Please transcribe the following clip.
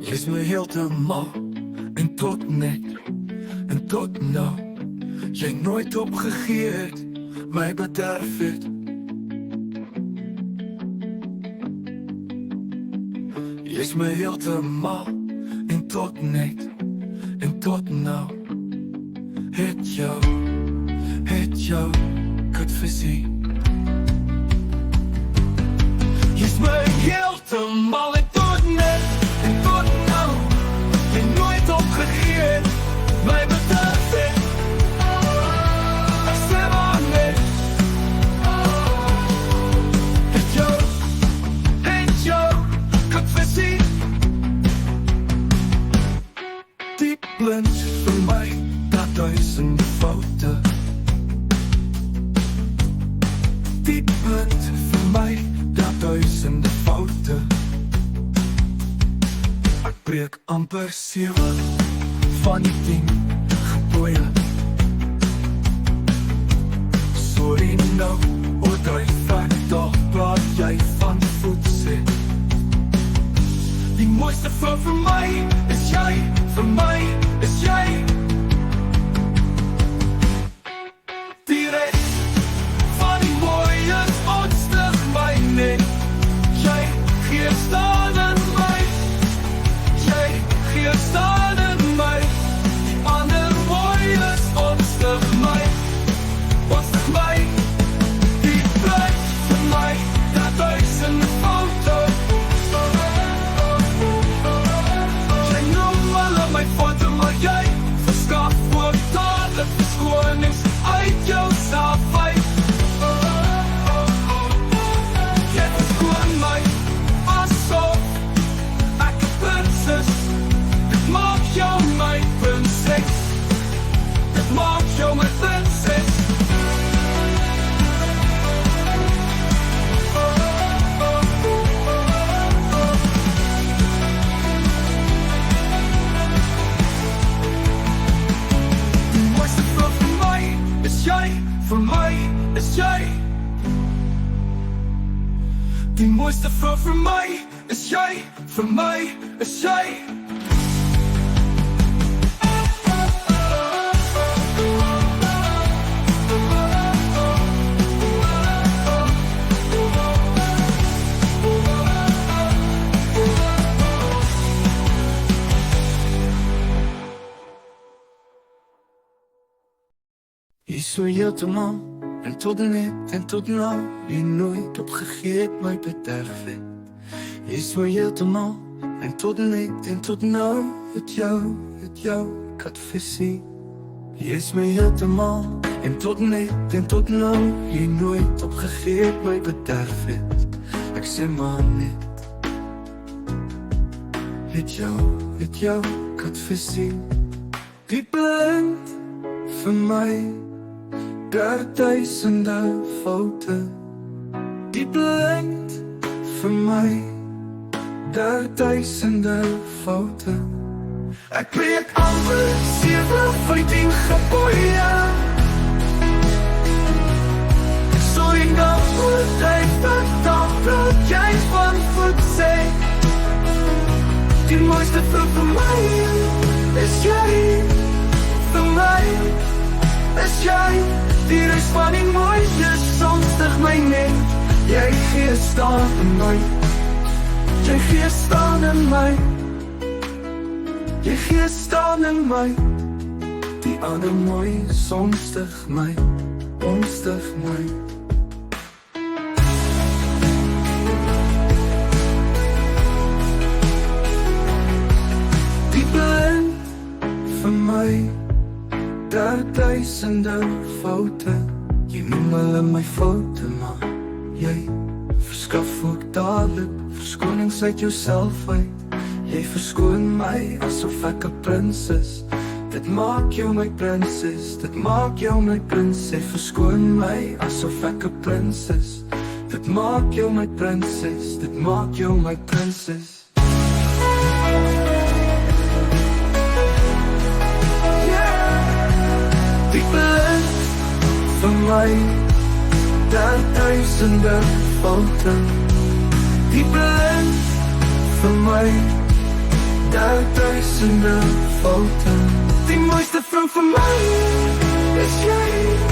Jy's my heeltemal en tot net en tot nou. Jy nooit opgegee het, my bederf het. Jy's my heeltemal en tot net en tot nou. Het jou kat versien. Jy's my heeltemal en tot net en tot nou. Jy nooit opgegee het, my bederf het. Ek sê maar net. Het jou kat versien. Diep blind vir my, daar duisende foute. Diep blind vir my, daar duisende foute. Ek breek amper 7 van die 10 gebooie. Sorry nou, oordryf ek, toch praat jy van voetse. Die mooiste vrou vir my is jy, vir my is jy. Die rest van die mooies ontstig my net. Jy gee staan in my, jy gee staan in my. Die ander mooies ontstig my, ontstig my. Die plek vir my, daar duisende foute. Jy noem alle my foute, maar jy verskaf voortdurend verskonings uit jouself uit. Jy verskoon my asof ek 'n prinses. Dit maak jou my prinses. Dit maak jou my prinses. Die mooiste vrou vir my is jy, vir my is jy. Die mooiste vrou vir my is jy, vir my is jy. Jy so heeltemal en tot net en tot nou. Jy nooit opgegee het, my bederf het. Jy so heeltemal en tot net en tot nou. Het jou kat versien. Jy is my heeltemal en tot net en tot nou. Jy nooit opgegee het, my bederf het. Ek sê maar net. Het jou kat versien. Die blind vir my, daar duisende foute. Die blind vir my, daar duisende foute. Ek breek amper 7 van die 10 gebooie. Sorry nou, oordryf ek, dan praat jy van voetse. Die mooiste vrou vir my is jy, vir my is jy. Die rest van die mooies ontstig my net. Jy gee staan in my, jy gee staan in my. Jy gee staan in my. Die ander mooies ontstig my, ontstig my. Die blind vir my, daar duisende foute. Jy noem hulle my foute, maar jy verskaf ook dadelik verskonings uit jouself uit. Jy verskoon my asof ek 'n prinses. Dit maak jou my prinses, dit maak jou my prinses. Jy verskoon my asof ek 'n prinses. Dit maak jou my prinses, dit maak jou my prinses. Die blind vir my, daar duisende foute. Die blind vir my, duizenden foto's. Die mooiste film van mij is jij.